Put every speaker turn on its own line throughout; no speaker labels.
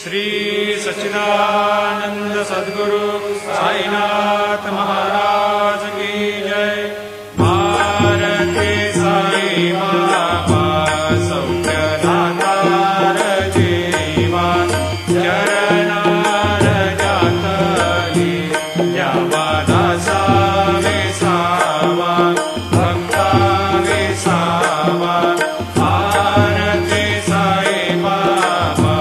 श्री सच्चिदानंद सद्गुरु साईनाथ महाराज की जय। भारती साई बाबा सौख्यदातार जीवा चरणार जातली यावा दासा विसावा भक्ता विसावा। भारती साई बाबा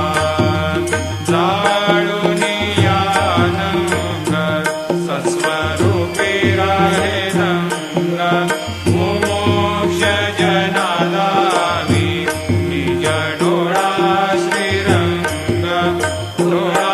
जाळूनी यानंग सस्वरूपी राहे रंग मोक्ष जनालावी निज डोळा श्रीरंग डोळा